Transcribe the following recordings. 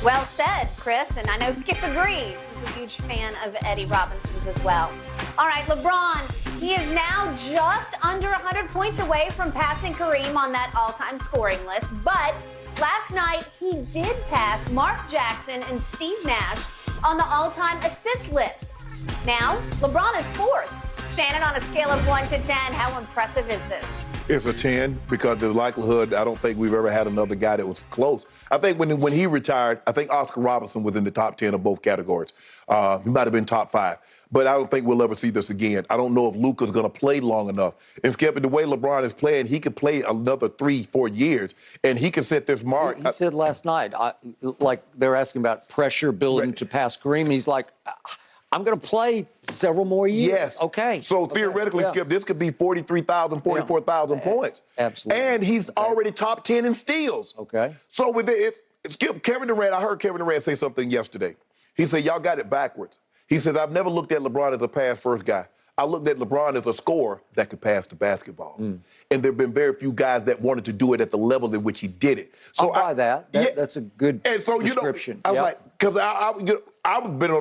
Well said, Chris, and I know Skip agrees. He's a huge fan of Eddie Robinson's as well. All right, LeBron, he is now just under 100 points away from passing Kareem on that all-time scoring list, but last night he did pass Mark Jackson and Steve Nash on the all-time assist lists. Now, LeBron is fourth. Shannon, on a scale of 1 to 10, how impressive is this? It's a 10 because there's likelihood I don't think we've ever had another guy that was close. I think when he retired, I think Oscar Robertson was in the top 10 of both categories. He might have been top 5. But I don't think we'll ever see this again. I don't know if Luka's going to play long enough. And Skip, the way LeBron is playing, he could play another 3-4 years, and he can set this mark. He said last night, like they're asking about pressure building to pass Kareem, and he's like, I'm going to play several more years. Yes. Okay. So theoretically, Skip, this could be 43,000, 44,000 points. Absolutely. And he's already top 10 in steals. Okay. So with it, Skip, Kevin Durant, I heard Kevin Durant say something yesterday. He said, y'all got it backwards. He says, I've never looked at LeBron as a pass-first guy. I looked at LeBron as a scorer that could pass the basketball. And there have been very few guys that wanted to do it at the level in which he did it. So I'll buy that. That's a good description. I was like, because I've been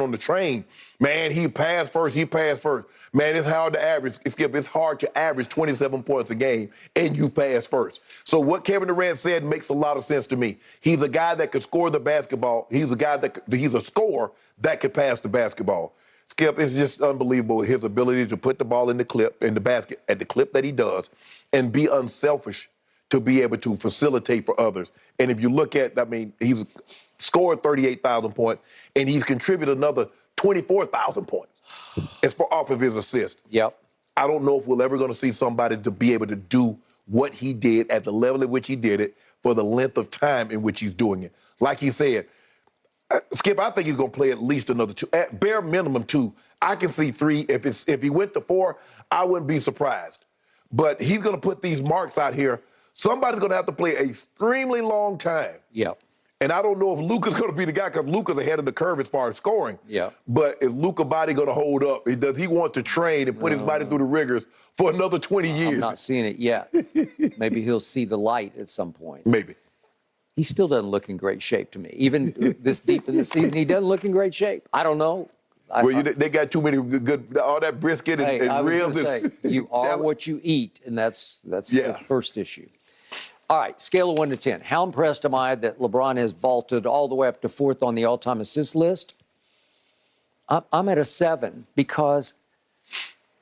on the train. Man, he passed first. Man, it's hard to average. It's hard to average 27 points a game, and you pass first. So what Kevin Durant said makes a lot of sense to me. He's a guy that could score the basketball. He's a scorer that could pass the basketball. Skip, it's just unbelievable, his ability to put the ball in the basket, at the clip that he does, and be unselfish to be able to facilitate for others. And if you look at, he's scored 38,000 points, and he's contributed another 24,000 points off of his assist. Yep. I don't know if we're ever going to see somebody to be able to do what he did at the level at which he did it for the length of time in which he's doing it. Like he said, Skip, I think he's going to play at least another 2, at bare minimum 2. I can see 3. If he went to 4, I wouldn't be surprised. But he's going to put these marks out here. Somebody's going to have to play an extremely long time. Yep. And I don't know if Luka's going to be the guy, because Luka's ahead of the curve as far as scoring. Yeah. But is Luka's body going to hold up? Does he want to train and put his body through the rigors for another 20 years? I'm not seeing it yet. Maybe he'll see the light at some point. Maybe. He still doesn't look in great shape to me. Even this deep in the season, he doesn't look in great shape. I don't know. They got too many good, all that brisket and ribs. You are what you eat, and that's the first issue. All right, scale of 1 to 10. How impressed am I that LeBron has vaulted all the way up to 4th on the all-time assist list? I'm at a 7 because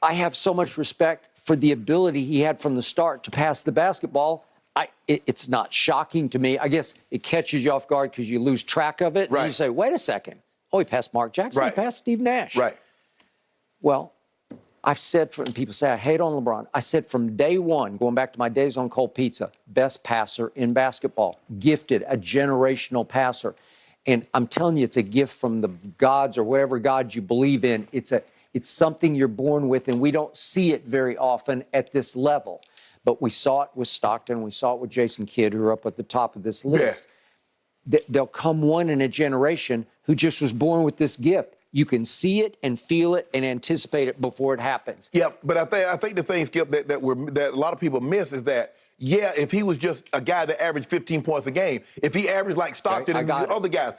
I have so much respect for the ability he had from the start to pass the basketball. It's not shocking to me. I guess it catches you off guard because you lose track of it. Right. And you say, wait a second. Oh, he passed Mark Jackson. Right. He passed Steve Nash. Right. Well, I've said, and people say I hate on LeBron. I said from day one, going back to my days on Cold Pizza, best passer in basketball, gifted, a generational passer. And I'm telling you, it's a gift from the gods or whatever God you believe in. It's something you're born with, and we don't see it very often at this level. But we saw it with Stockton. We saw it with Jason Kidd, who are up at the top of this list. Yeah. There'll come one in a generation who just was born with this gift. You can see it and feel it and anticipate it before it happens. Yeah, but I think the thing, Skip, that a lot of people miss is that, if he was just a guy that averaged 15 points a game, if he averaged like Stockton and the other guys.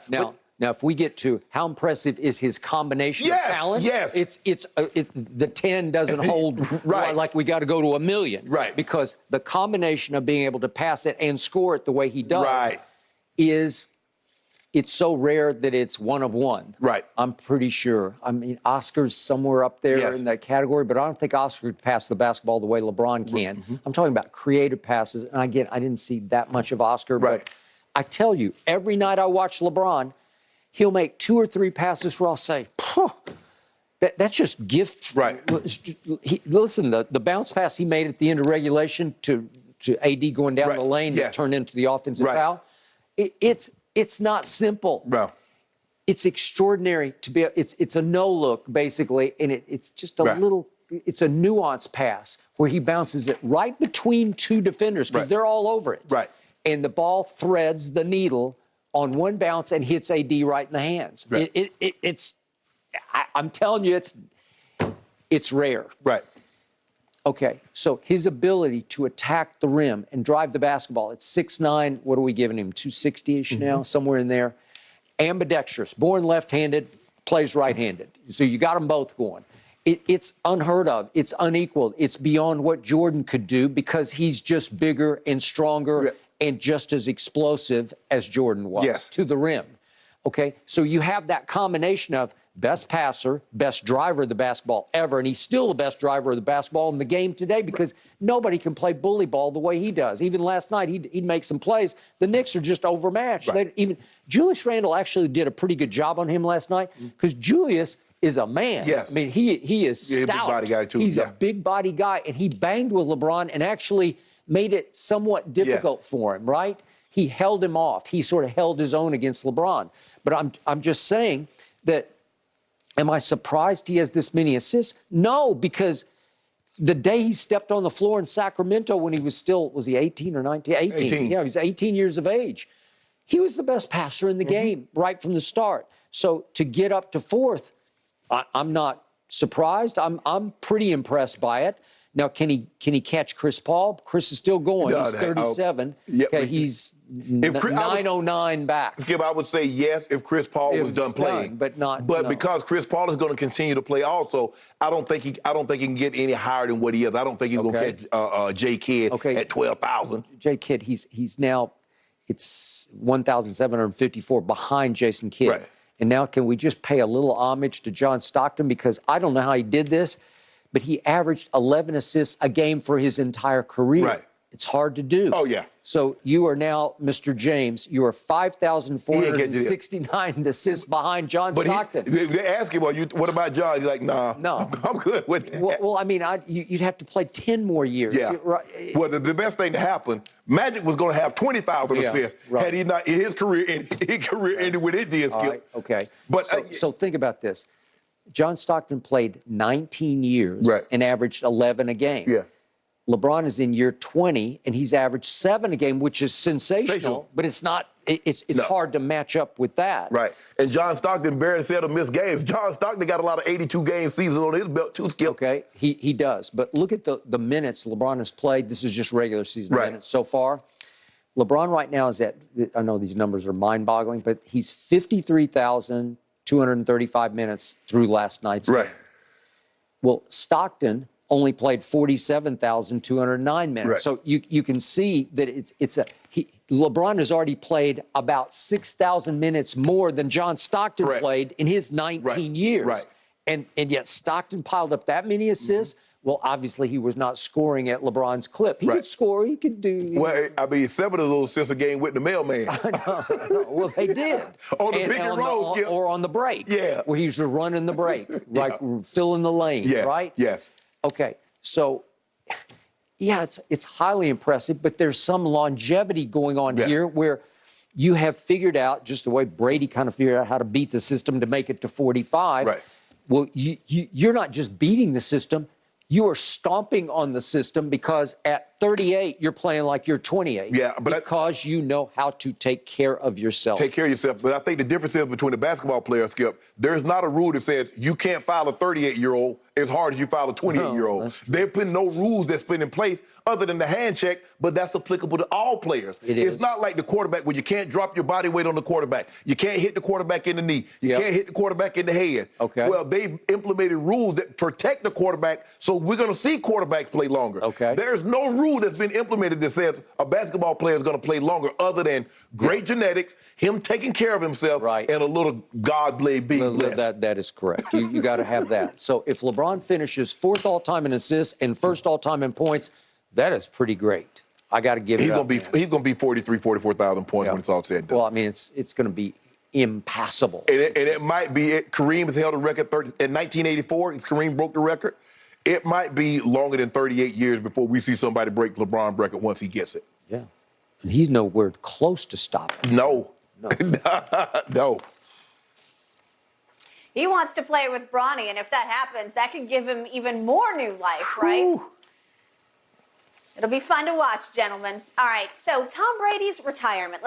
Now, if we get to how impressive is his combination of talent, the 10 doesn't hold like we got to go to 1,000,000. Right. Because the combination of being able to pass it and score it the way he does it's so rare that it's one of one. Right. I'm pretty sure. I mean, Oscar's somewhere up there in that category, but I don't think Oscar could pass the basketball the way LeBron can. Mm-hmm. I'm talking about creative passes, and again, I didn't see that much of Oscar, but I tell you, every night I watch LeBron, he'll make 2 or 3 passes where I'll say, that's just gift. Right. Listen, the bounce pass he made at the end of regulation to AD going down the lane that turned into the offensive foul, it's not simple. No. It's extraordinary to be. It's a no look basically, and it's just a little. It's a nuanced pass where he bounces it right between 2 defenders because they're all over it. Right. And the ball threads the needle on one bounce and hits AD right in the hands. Right. I'm telling you, it's rare. Right. Okay, so his ability to attack the rim and drive the basketball at 6'9", what are we giving him, 260-ish now, somewhere in there. Ambidextrous, born left-handed, plays right-handed. So you got them both going. It's unheard of. It's unequaled. It's beyond what Jordan could do because he's just bigger and stronger and just as explosive as Jordan was to the rim. Okay, so you have that combination of best passer, best driver of the basketball ever, and he's still the best driver of the basketball in the game today because nobody can play bully ball the way he does. Even last night, he'd make some plays. The Knicks are just overmatched. Julius Randle actually did a pretty good job on him last night because Julius is a man. Yes. I mean, he is stout. He's a big body guy, too. He's a big body guy, and he banged with LeBron and actually made it somewhat difficult for him, right? He held him off. He sort of held his own against LeBron. But I'm just saying that, am I surprised he has this many assists? No, because the day he stepped on the floor in Sacramento when he was still, was he 18 or 19? 18. Yeah, he was 18 years of age. He was the best passer in the game right from the start. So to get up to fourth, I'm not surprised. I'm pretty impressed by it. Now, can he catch Chris Paul? Chris is still going. He's 37. Okay, he's 909 back. Skip, I would say yes if Chris Paul was done playing, but not. But because Chris Paul is going to continue to play, also, I don't think he can get any higher than what he is. I don't think he's going to catch J Kidd at 12,000. J Kidd, he's now it's 1,754 behind Jason Kidd. Right. And now, can we just pay a little homage to John Stockton because I don't know how he did this, but he averaged 11 assists a game for his entire career. Right. It's hard to do. Oh, yeah. So you are now, Mr. James, you are 5,469 assists behind John Stockton. They ask him, what about John? He's like, nah, no. I'm good with that. Well, I mean, you'd have to play 10 more years. Yeah. Well, the best thing to happen, Magic was going to have 20,000 assists had he not, in his career ended with it did, Skip. Right, okay. But, so think about this. John Stockton played 19 years and averaged 11 a game. Yeah. LeBron is in year 20, and he's averaged 7 a game, which is sensational. But it's not. It's hard to match up with that. Right. And John Stockton barely said to miss games. John Stockton got a lot of 82-game seasons on his belt too, Skip. Okay, he does. But look at the minutes LeBron has played. This is just regular season minutes so far. LeBron right now is at, I know these numbers are mind-boggling, but he's 53,235 minutes through last night's game. Well, Stockton only played 47,209 minutes. So you can see that LeBron has already played about 6,000 minutes more than John Stockton played in his 19 years. And yet Stockton piled up that many assists. Well, obviously he was not scoring at LeBron's clip. He could score. He could do. Well, I mean, 7 of those assists a game with the mailman. I know. Well, they did. On the pick and roll, Skip. Or on the break. Yeah. Where he's just running the break, like filling the lane, right? Yes. Okay, so, yeah, it's highly impressive, but there's some longevity going on here where you have figured out, just the way Brady kind of figured out how to beat the system to make it to 45. Well, you're not just beating the system, you are stomping on the system because at 38, you're playing like you're 28. Yeah, but because you know how to take care of yourself. Take care of yourself. But I think the difference is between a basketball player, Skip, there's not a rule that says you can't foul a 38-year-old as hard as you foul a 28-year-old. They're putting no rules that's put in place other than the hand check, but that's applicable to all players. It's not like the quarterback where you can't drop your body weight on the quarterback. You can't hit the quarterback in the knee. You can't hit the quarterback in the head. Well, they've implemented rules that protect the quarterback, so we're going to see quarterbacks play longer. There's no rule that's been implemented that says a basketball player is going to play longer other than great genetics, him taking care of himself, and a little God blade being blessed. That is correct. You got to have that. So if LeBron finishes 4th all-time in assists and 1st all-time in points, that is pretty great. I got to give it up. He's going to be 43, 44,000 points when it's all said and done. Well, I mean, it's going to be impassable. And it might be Kareem has held a record in 1984. Kareem broke the record. It might be longer than 38 years before we see somebody break LeBron's record once he gets it. Yeah. And he's nowhere close to stopping. No. No. He wants to play with Bronny, and if that happens, that could give him even more new life, right? It'll be fun to watch, gentlemen. All right, so Tom Brady's retirement.